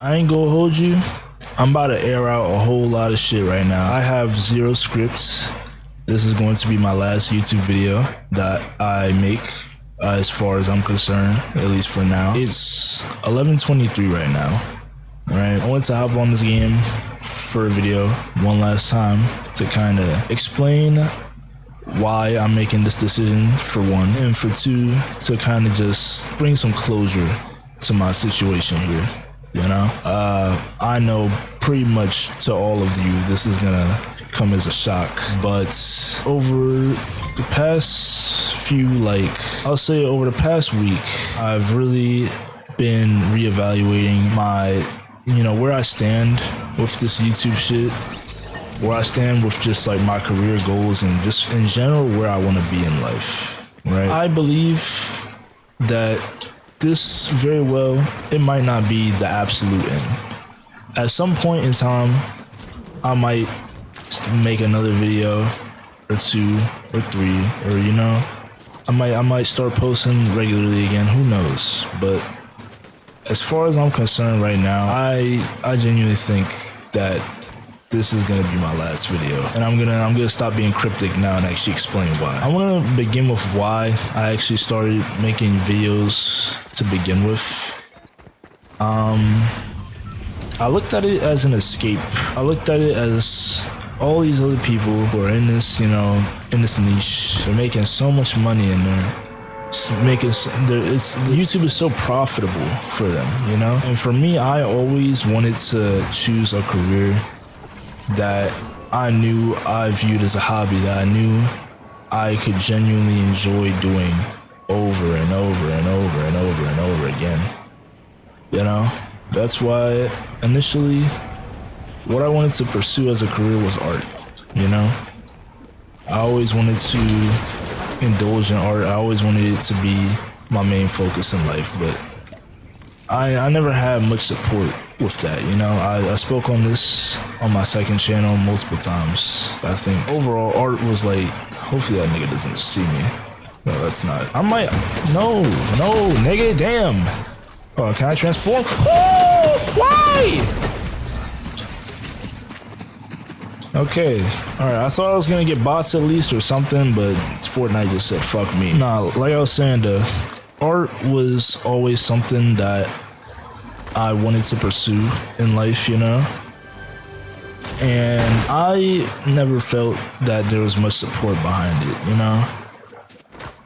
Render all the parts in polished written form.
I ain't gonna hold you. I'm about to air out a whole lot of shit right now. I have zero scripts. This is going to be my last YouTube video that I make, as far as I'm concerned, at least for now. It's 11:23 right now. Right, I wanted to hop on this game for a video one last time to kind of explain why I'm making this decision, for one, and for two, to kind of just bring some closure to my situation here. You know, I know pretty much to all of you this is gonna come as a shock, but over the past few, I'll say over the past week, I've really been reevaluating my, where I stand with this YouTube shit, where I stand with just my career goals and just in general where I want to be in life, right? I believe that this very well, it might not be the absolute end. At some point in time, I might make another video or two or three, or I might start posting regularly again, who knows. But as far as I'm concerned right now, I genuinely think that this is gonna be my last video, and I'm gonna stop being cryptic now and actually explain why. I want to begin with why I actually started making videos to begin with. I looked at it as an escape. I looked at it as all these other people who are in this, in this niche. They're making so much money in there. YouTube is so profitable for them, And for me, I always wanted to choose a career that I knew I viewed as a hobby, that I knew I could genuinely enjoy doing over and over and over and over and over again. That's why initially what I wanted to pursue as a career was art. I always wanted to indulge in art. I always wanted it to be my main focus in life, but I never had much support with that, I spoke on this on my second channel multiple times. I think overall art was hopefully that nigga doesn't see me. No, that's not. No, nigga, damn. Oh, can I transform? Oh, why? Okay, alright, I thought I was gonna get bots at least or something, but Fortnite just said fuck me. Nah, like I was saying, the art was always something that I wanted to pursue in life, and I never felt that there was much support behind it,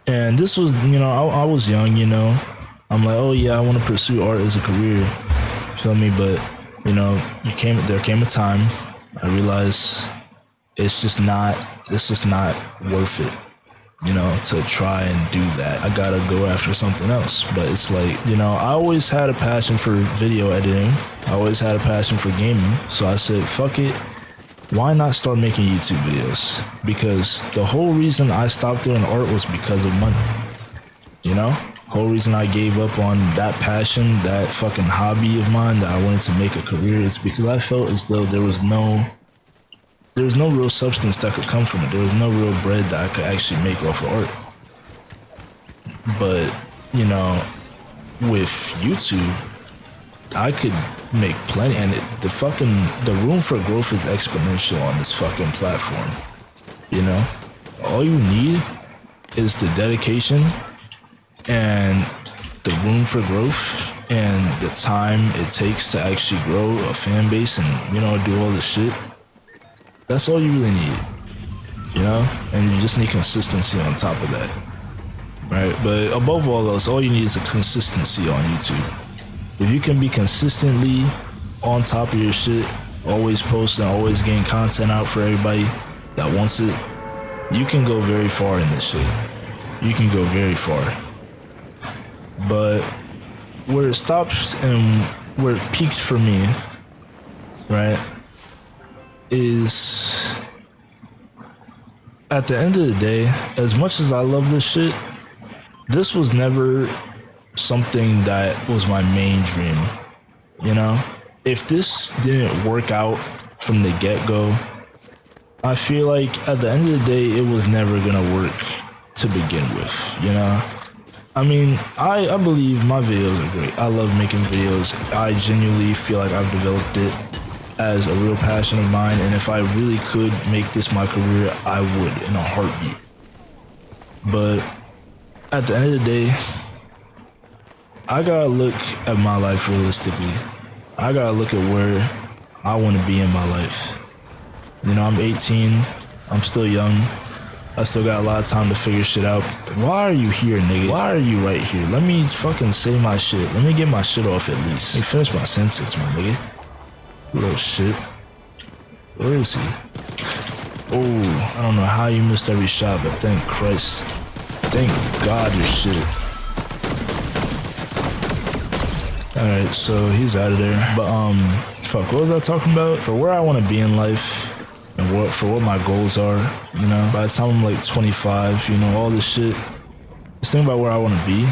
and this was, I was young, I'm like, oh yeah, I want to pursue art as a career, feel me, but, there came a time I realized it's just not worth it, to try and do that. I gotta go after something else. But it's I always had a passion for video editing. I always had a passion for gaming. So I said, fuck it. Why not start making YouTube videos? Because the whole reason I stopped doing art was because of money. Whole reason I gave up on that passion, that fucking hobby of mine that I wanted to make a career, is because I felt as though there was no real substance that could come from it. There was no real bread that I could actually make off of art. But, with YouTube, I could make plenty, and the room for growth is exponential on this fucking platform. All you need is the dedication and the room for growth and the time it takes to actually grow a fan base and, do all this shit. That's all you really need, and you just need consistency on top of that, right? But above all else, all you need is a consistency on YouTube. If you can be consistently on top of your shit, always posting, always getting content out for everybody that wants it, you can go very far in this shit. You can go very far. But where it stops and where it peaks for me, right, is at the end of the day, as much as I love this shit, this was never something that was my main dream. If this didn't work out from the get-go, I feel like at the end of the day, it was never gonna work to begin with, I mean, I believe my videos are great. I love making videos. I genuinely feel like I've developed it as a real passion of mine, and if I really could make this my career, I would in a heartbeat. But at the end of the day, I gotta look at my life realistically. I gotta look at where I want to be in my life. You know, I'm 18. I'm still young. I still got a lot of time to figure shit out. Why are you here, nigga? Why are you right here? Let me fucking say my shit. Let me get my shit off at least. Let me finish my sentence, my nigga. Little shit. Where is he? Oh, I don't know how you missed every shot, but thank Christ. Thank God you're shit. Alright, so he's out of there. But fuck, what was I talking about? For where I want to be in life and for what my goals are, you know, by the time I'm like 25, you know, all this shit. Just think about where I want to be.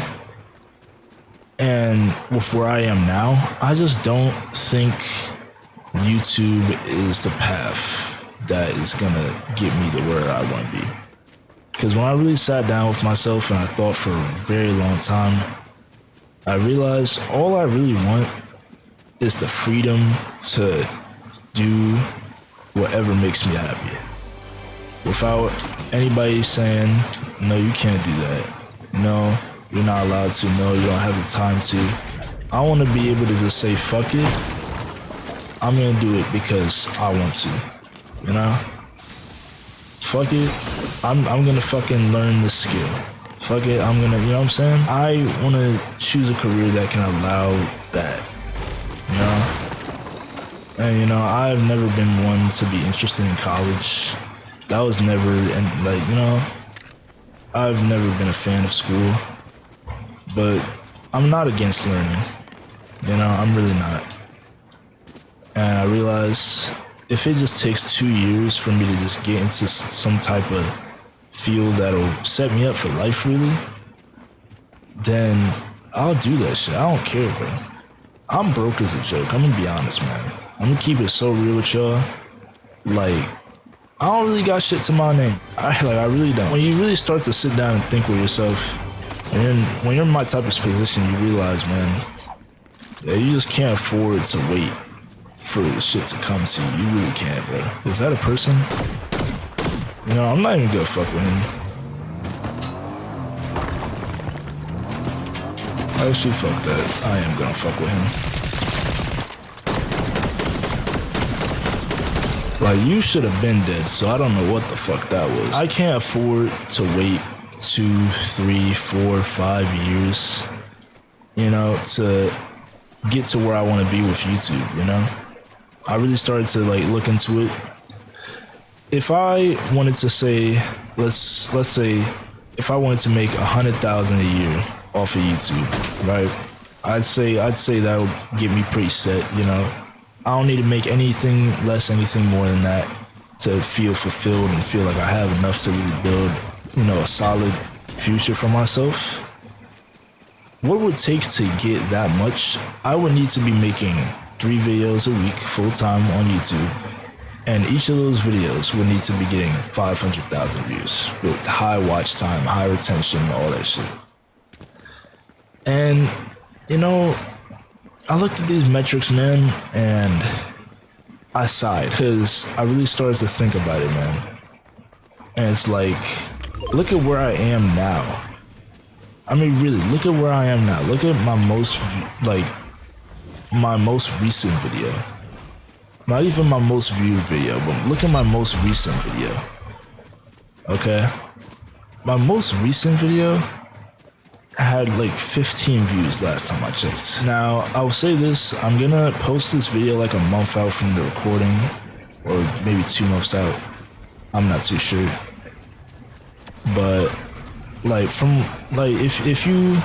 And with where I am now, I just don't think YouTube is the path that is gonna get me to where I want to be. Because when I really sat down with myself and I thought for a very long time, I realized all I really want is the freedom to do whatever makes me happy. Without anybody saying, no, you can't do that. No, you're not allowed to. No, you don't have the time to. I want to be able to just say, fuck it. I'm going to do it because I want to. You know? Fuck it. I'm going to fucking learn this skill. Fuck it, I'm gonna, you know what I'm saying? I wanna choose a career that can allow that, you know? And you know, I've never been one to be interested in college. That was never, and like, you know, I've never been a fan of school. But I'm not against learning. You know, I'm really not. And I realize if it just takes 2 years for me to just get into some type of field that'll set me up for life, really, then I'll do that shit. I don't care, bro. I'm broke as a joke. I'm gonna be honest, man. I'm gonna keep it so real with y'all. Like, I don't really got shit to my name. I really don't. When you really start to sit down and think with yourself, and when you're in my type of position, you realize, man, yeah, you just can't afford to wait for the shit to come to you. You really can't, bro. Is that a person? You know, I'm not even gonna fuck with him. Actually, fuck that. I am gonna fuck with him. Like, you should have been dead, so I don't know what the fuck that was. I can't afford to wait 2, 3, 4, 5 years, you know, to get to where I want to be with YouTube, you know? I really started to, like, look into it. If I wanted to say, let's say, if I wanted to make 100,000 a year off of YouTube, right? I'd say that would get me pretty set, you know. I don't need to make anything less, anything more than that to feel fulfilled and feel like I have enough to really build, you know, a solid future for myself. What it would take to get that much? I would need to be making 3 videos a week full time on YouTube. And each of those videos would need to be getting 500,000 views with high watch time, high retention, all that shit. And, you know, I looked at these metrics, man, and I sighed because I really started to think about it, man. And it's like, look at where I am now. I mean, really, look at where I am now. Look at my most recent video. Not even my most viewed video, but look at my most recent video. Okay? My most recent video had like 15 views last time I checked. Now, I'll say this, I'm gonna post this video like a month out from the recording, or maybe 2 months out. I'm not too sure. But, like, if you,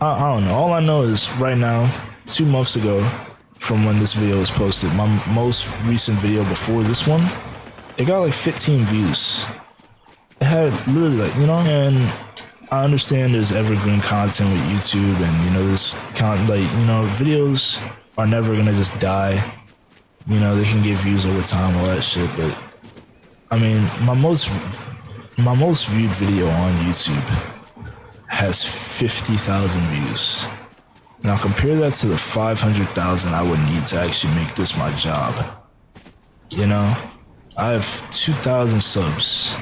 I don't know, all I know is right now, 2 months ago, from when this video was posted, my most recent video before this one, it got like 15 views. It had literally, like, you know, and I understand there's evergreen content with YouTube, and you know, there's like, you know, videos are never gonna just die. You know, they can get views over time, all that shit. But I mean, my most viewed video on YouTube has 50,000 views. Now compare that to the 500,000 I would need to actually make this my job. You know, I have 2,000 subs,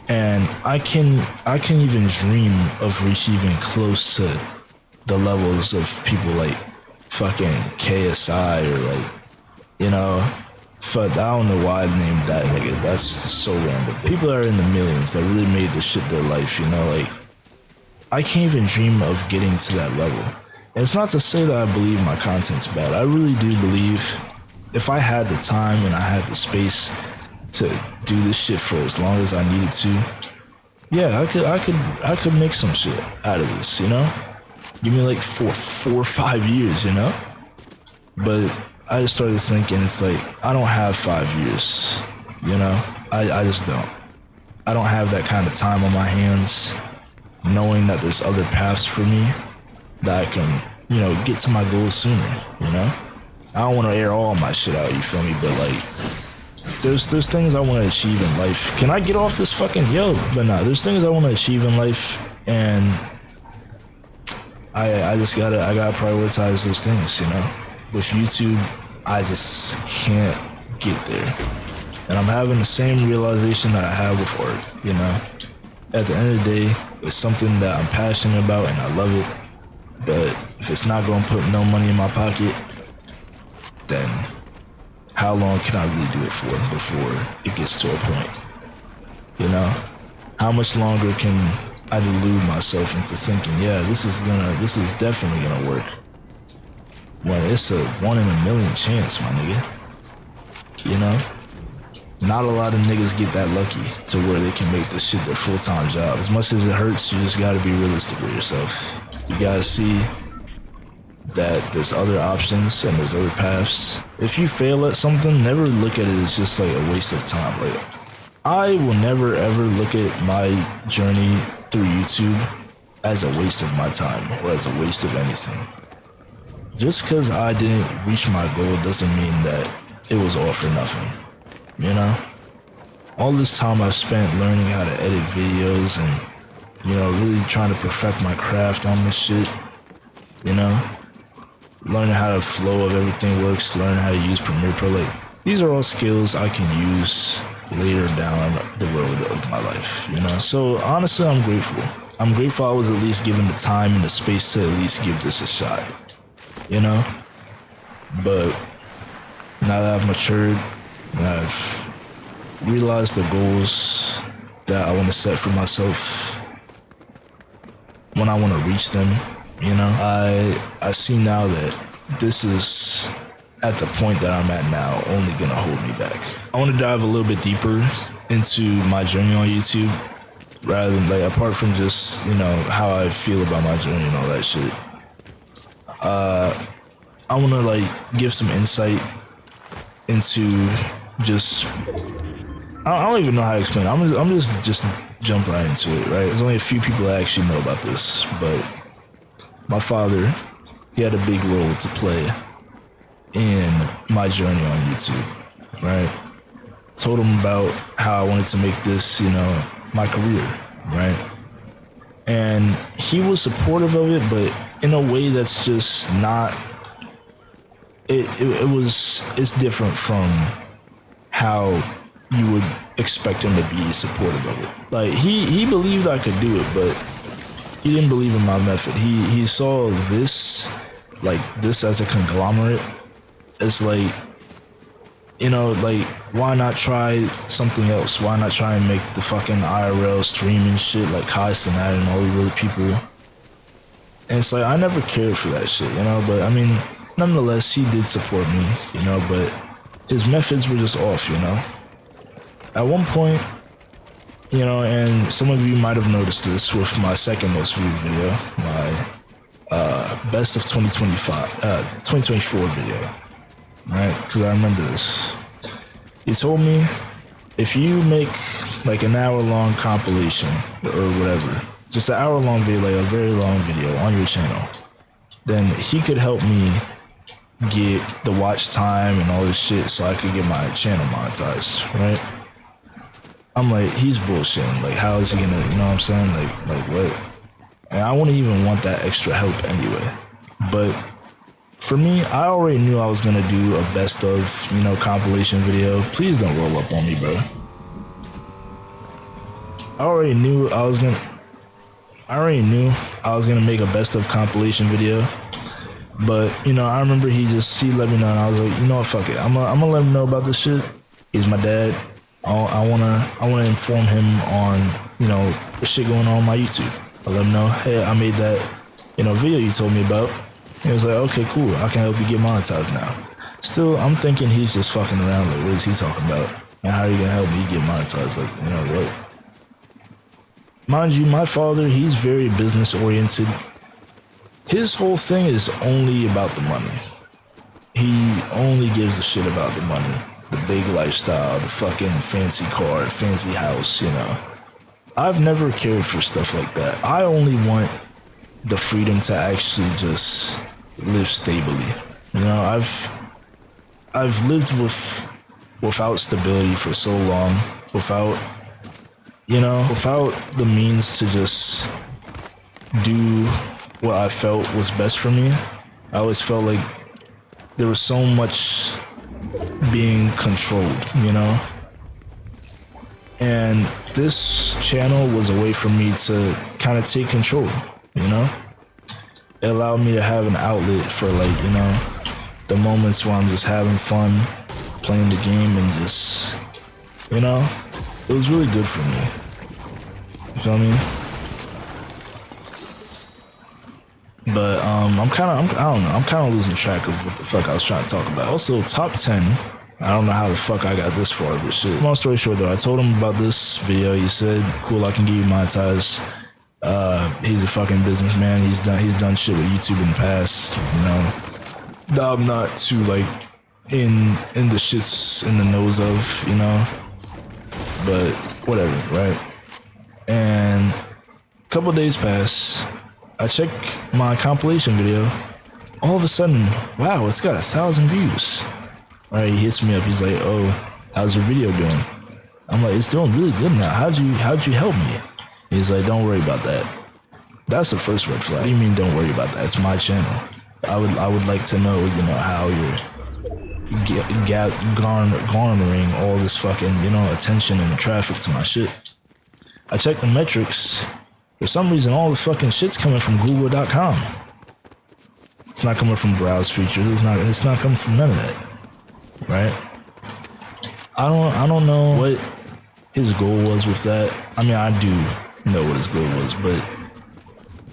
and I can even dream of reaching even close to the levels of people like fucking KSI or like, you know, fuck, I don't know why I named that nigga. That's so random. People that are in the millions that really made this shit their life, you know, like, I can't even dream of getting to that level. And it's not to say that I believe my content's bad. I really do believe if I had the time and I had the space to do this shit for as long as I needed to, yeah, I could make some shit out of this, you know? Give me like four or 5 years, you know? But I just started thinking, it's like, I don't have 5 years, you know? I just don't. I don't have that kind of time on my hands, knowing that there's other paths for me that I can, you know, get to my goals sooner, you know? I don't want to air all my shit out, you feel me? But like, there's things I want to achieve in life. Can I get off this fucking But nah, there's things I want to achieve in life, and I just gotta prioritize those things, you know? With YouTube, I just can't get there. And I'm having the same realization that I have with art, you know? At the end of the day, it's something that I'm passionate about and I love it. But if it's not gonna put no money in my pocket, then how long can I really do it for before it gets to a point? You know? How much longer can I delude myself into thinking, yeah, this is definitely gonna work, when it's a 1 in a million chance, my nigga? You know? Not a lot of niggas get that lucky to where they can make this shit their full-time job. As much as it hurts, you just gotta be realistic with yourself. You gotta see that there's other options and there's other paths. If you fail at something, never look at it as just like a waste of time. Like, I will never ever look at my journey through YouTube as a waste of my time or as a waste of anything. Just because I didn't reach my goal doesn't mean that it was all for nothing, you know? All this time I spent learning how to edit videos and, you know, really trying to perfect my craft on this shit, you know? Learning how the flow of everything works, learning how to use Premiere Pro. Like, these are all skills I can use later down the road of my life, you know? So honestly, I'm grateful. I'm grateful I was at least given the time and the space to at least give this a shot, you know? But now that I've matured and I've realized the goals that I want to set for myself when I want to reach them, you know, I see now that this is, at the point that I'm at now, only gonna hold me back. I want to dive a little bit deeper into my journey on YouTube, rather than, like, apart from just, you know, how I feel about my journey and all that shit. I want to, like, give some insight into just, I don't even know how to explain it. I'm just jump right into it, right? There's only a few people that actually know about this, but my father, he had a big role to play in my journey on YouTube, right? Told him about how I wanted to make this, you know, my career, right? And he was supportive of it, but in a way that's just not, it's different from how you would expect him to be supportive of it. Like, he believed I could do it, but he didn't believe in my method. He saw this, like, this as a conglomerate. It's like, you know, like, why not try something else? Why not try and make the fucking IRL streaming shit like Kai Cenat and all these other people? And it's like, I never cared for that shit, you know? But, I mean, nonetheless, he did support me, you know? But his methods were just off, you know? At one point, you know, and some of you might have noticed this with my second most viewed video, my best of 2024 video, right? Because I remember this. He told me, if you make like an hour-long compilation or whatever, just an hour-long video, like a very long video on your channel, then he could help me get the watch time and all this shit so I could get my channel monetized, right? I'm like, he's bullshitting. Like, how is he gonna, you know what I'm saying? Like what? And I wouldn't even want that extra help anyway. But for me, I already knew I was gonna do a best of, compilation video. Please don't roll up on me, bro. I already knew I was gonna make a best of compilation video. But, I remember he let me know, and I was like, you know what, fuck it. I'm gonna let him know about this shit. He's my dad. I wanna inform him on, the shit going on my YouTube. I let him know, hey, I made that, video you told me about. He was like, okay, cool. I can help you get monetized now. Still, I'm thinking he's just fucking around. Like, what is he talking about? And how are you gonna help me get monetized? Like, what? Mind you, my father, he's very business oriented. His whole thing is only about the money. He only gives a shit about the money. The big lifestyle, the fucking fancy car, fancy house, I've never cared for stuff like that. I only want the freedom to actually just live stably. I've lived without stability for so long, without the means to just do what I felt was best for me. I always felt like there was so much being controlled, And this channel was a way for me to kind of take control, It allowed me to have an outlet for the moments where I'm just having fun, playing the game, and just, it was really good for me. You feel me? But I don't know, I'm losing track of what the fuck I was trying to talk about. Also, top 10. I don't know how the fuck I got this far, but shit. Long story short though, I told him about this video. He said, cool, I can get you monetized. He's a fucking businessman. He's done shit with YouTube in the past, that I'm not too in the shits in the nose of, but whatever, right? And a couple days pass, I check my compilation video. All of a sudden, wow, it's got 1,000 views. Right, he hits me up. He's like, "Oh, how's your video doing?" I'm like, "It's doing really good now. How'd you help me?" He's like, "Don't worry about that." That's the first red flag. What do you mean, don't worry about that? It's my channel. I would like to know, how you're garnering all this fucking, attention and traffic to my shit. I checked the metrics. For some reason, all the fucking shit's coming from Google.com. It's not coming from browse features. It's not coming from none of that. Right? I don't know what his goal was with that. I mean, I do know what his goal was, but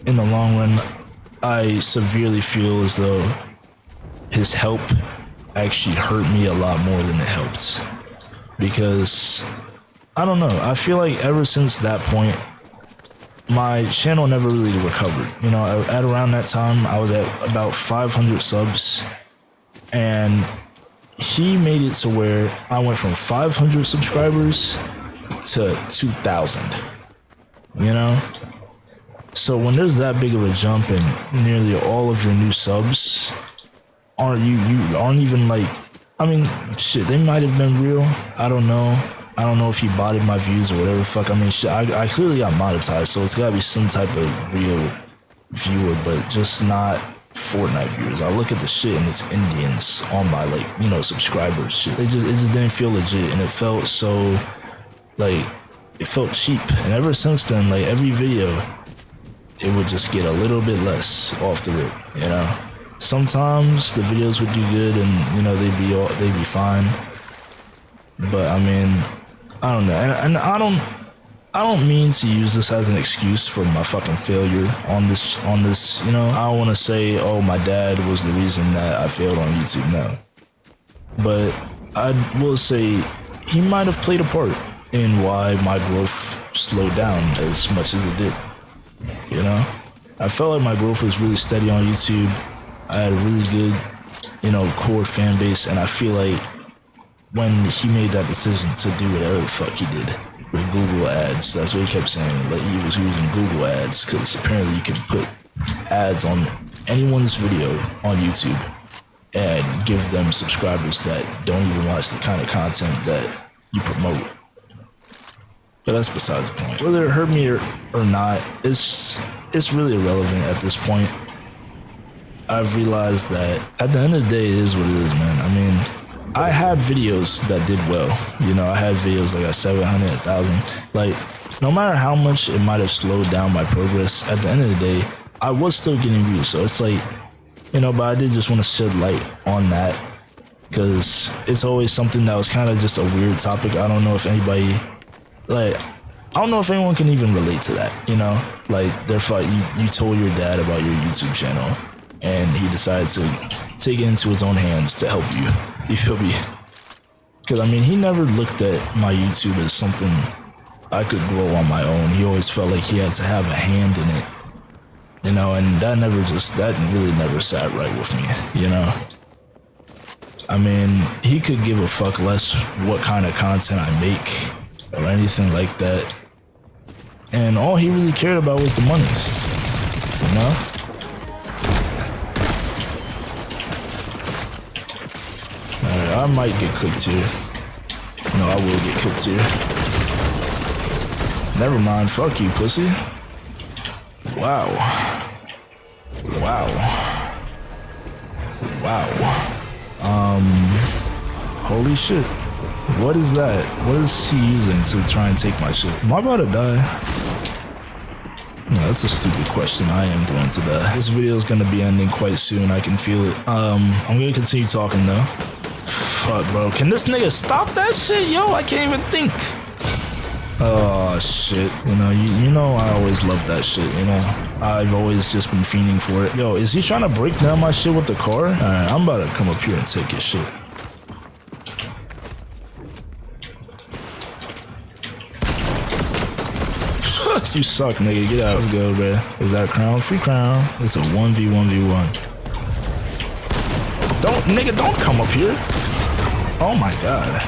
in the long run, I severely feel as though his help actually hurt me a lot more than it helped. Because, I don't know, I feel like ever since that point, my channel never really recovered. At around that time, I was at about 500 subs, and he made it to where I went from 500 subscribers to 2,000, So when there's that big of a jump and nearly all of your new subs aren't even shit, they might have been real. I don't know if he botted my views or whatever the fuck. I mean, shit, I clearly got monetized, so it's gotta be some type of real viewer, but just not Fortnite viewers. I look at the shit and it's Indians on my subscribers shit. It just didn't feel legit, and it felt so it felt cheap. And ever since then, every video, it would just get a little bit less off the rip. Sometimes the videos would do good, and they'd be fine. But I mean, I don't know, and I don't mean to use this as an excuse for my fucking failure on this, I don't want to say, oh, my dad was the reason that I failed on YouTube, no. But I will say he might have played a part in why my growth slowed down as much as it did, I felt like my growth was really steady on YouTube. I had a really good, core fan base, and I feel like when he made that decision to do whatever the fuck he did with Google ads, that's what he kept saying, he was using Google ads, because apparently you can put ads on anyone's video on YouTube and give them subscribers that don't even watch the kind of content that you promote. But that's besides the point. Whether it hurt me or not, it's really irrelevant at this point. I've realized that at the end of the day, it is what it is, man. I mean, I had videos that did well. You know, I had videos like at 700, 1,000. Like, no matter how much it might have slowed down my progress, at the end of the day, I was still getting views. So it's like, you know, but I did just want to shed light on that because it's always something that was kind of just a weird topic. I don't know if anybody, like, I don't know if anyone can even relate to that, you know? Like, you told your dad about your YouTube channel and he decided to take it into his own hands to help you. You feel me? Because, I mean, he never looked at my YouTube as something I could grow on my own. He always felt like he had to have a hand in it. You know, and that really never sat right with me, you know? I mean, he could give a fuck less what kind of content I make or anything like that. And all he really cared about was the money, you know? Alright, I might get cooked here. No, I will get cooked here. Never mind, fuck you, pussy. Wow. Holy shit. What is that? What is he using to try and take my shit? Am I about to die? No, that's a stupid question. I am going to die. This video is gonna be ending quite soon. I can feel it. I'm gonna continue talking though. Fuck, bro. Can this nigga stop that shit? Yo, I can't even think. Oh shit, you know I always loved that shit, you know. I've always just been fiending for it. Yo, is he trying to break down my shit with the car? Alright, I'm about to come up here and take his shit. You suck, nigga. Get out. Let's go, bro. Is that a crown? Free crown. It's a 1v1v1. Don't come up here. Oh my god.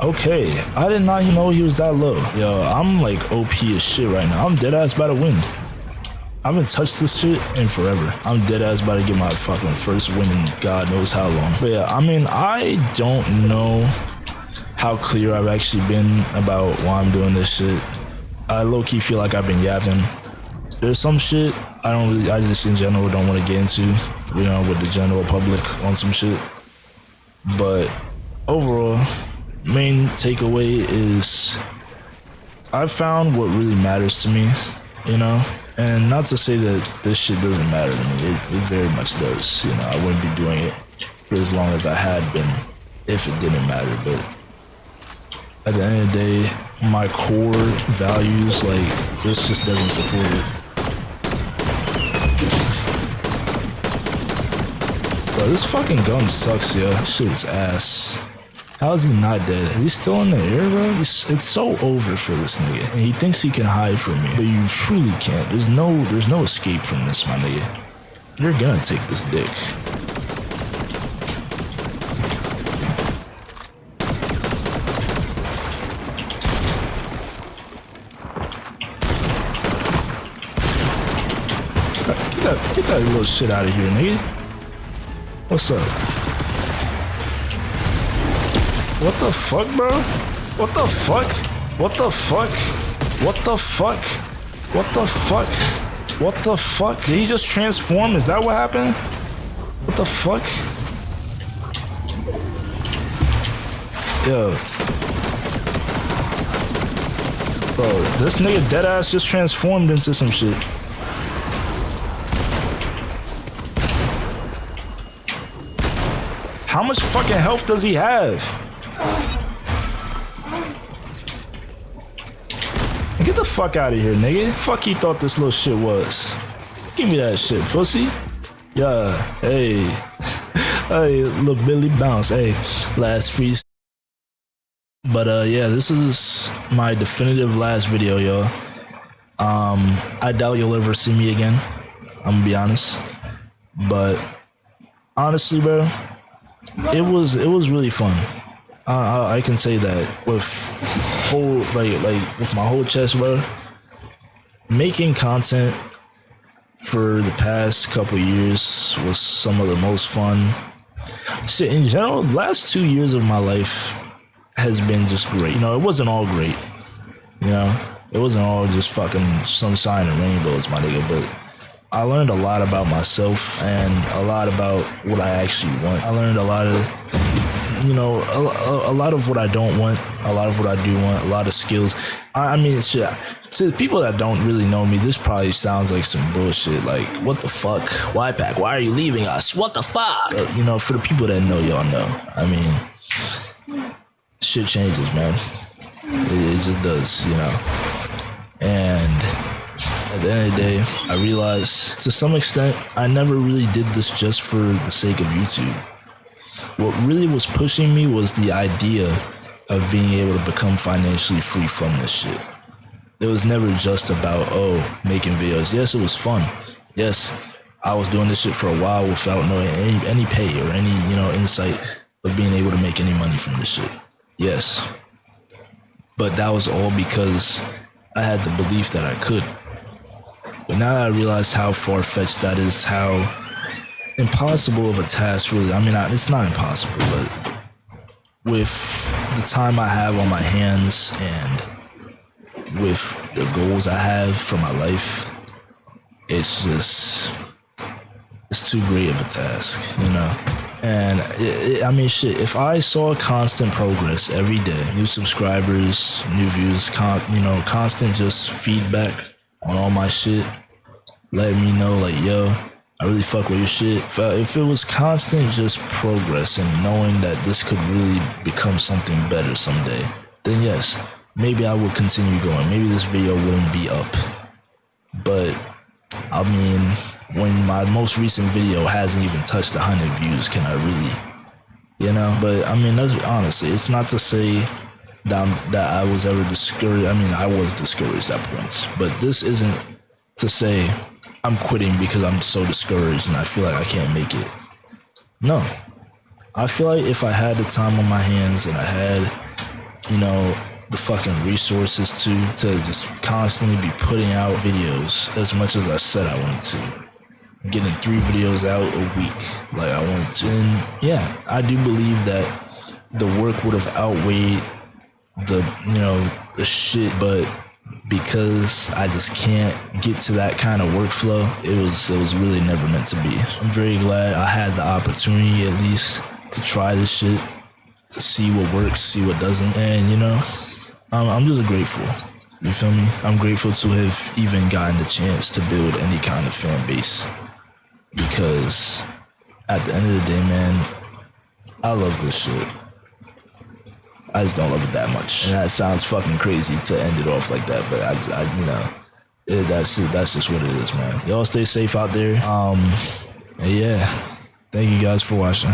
Okay, I did not know he was that low. Yo, I'm like OP as shit right now. I'm dead ass about to win. I haven't touched this shit in forever. I'm dead ass about to get my fucking first win in God knows how long. But yeah, I mean, I don't know how clear I've actually been about why I'm doing this shit. I low-key feel like I've been yapping. There's some shit I just in general don't want to get into, you know, with the general public on some shit. But overall, main takeaway is I found what really matters to me, you know, and not to say that this shit doesn't matter to me. It very much does. You know, I wouldn't be doing it for as long as I had been if it didn't matter. But at the end of the day, my core values, like, this just doesn't support it. Bro, this fucking gun sucks, yo. This shit is ass. How is he not dead? He's still in the air, bro? It's so over for this nigga. And he thinks he can hide from me, but you truly can't. There's no escape from this, my nigga. You're gonna take this dick. Get that little shit out of here, nigga. What's up? What the fuck, bro? What the fuck? What the fuck? What the fuck? What the fuck? What the fuck? Did he just transform? Is that what happened? What the fuck? Yo. Bro, this nigga deadass just transformed into some shit. How much fucking health does he have? Get the fuck out of here, nigga. Fuck he thought this little shit was. Give me that shit, pussy. Yeah, hey. Hey, little Billy bounce. Hey, last freeze. But yeah, this is my definitive last video, yo. I doubt you'll ever see me again. I'm gonna be honest. But honestly, bro, it was really fun. I can say that with whole like with my whole chest, bro. Making content for the past couple years was some of the most fun. Shit, in general, the last 2 years of my life has been just great. You know, it wasn't all great. You know, it wasn't all just fucking sunshine and rainbows, my nigga, but I learned a lot about myself and a lot about what I actually want. I learned a lot of, you know, a lot of what I don't want, a lot of what I do want, a lot of skills. I mean, shit, to the people that don't really know me, this probably sounds like some bullshit. Like, what the fuck? Why pack? Why are you leaving us? What the fuck? You know, for the people that know, y'all know. I mean, shit changes, man. It just does, you know. And at the end of the day, I realized to some extent I never really did this just for the sake of YouTube. What really was pushing me was the idea of being able to become financially free from this shit. It was never just about, oh, making videos. Yes, it was fun. Yes, I was doing this shit for a while without knowing any pay or any, you know, insight of being able to make any money from this shit. Yes. But that was all because I had the belief that I could. But now that I realize how far-fetched that is, how impossible of a task really, I mean, it's not impossible, but with the time I have on my hands and with the goals I have for my life, it's too great of a task, you know? And I mean, shit, if I saw constant progress every day, new subscribers, new views, constant just feedback on all my shit, letting me know like, yo, I really fuck with your shit. If it was constant just progress and knowing that this could really become something better someday, then yes, maybe I would continue going. Maybe this video wouldn't be up. But I mean, when my most recent video hasn't even touched 100 views, can I really, you know? But I mean, that's honestly, it's not to say that I was ever discouraged. I mean, I was discouraged at points, but this isn't to say I'm quitting because I'm so discouraged and I feel like I can't make it. No. I feel like if I had the time on my hands and I had, you know, the fucking resources to just constantly be putting out videos as much as I said I wanted to, getting 3 videos out a week like I wanted to, and yeah, I do believe that the work would have outweighed the shit, but because I just can't get to that kind of workflow, it was really never meant to be. I'm very glad I had the opportunity at least to try this shit, to see what works, see what doesn't, and you know, I'm just grateful. You feel me? I'm grateful to have even gotten the chance to build any kind of fan base, because at the end of the day, man, I love this shit. I just don't love it that much. And that sounds fucking crazy to end it off like that, but that's just what it is, man. Y'all stay safe out there. Yeah. Thank you guys for watching.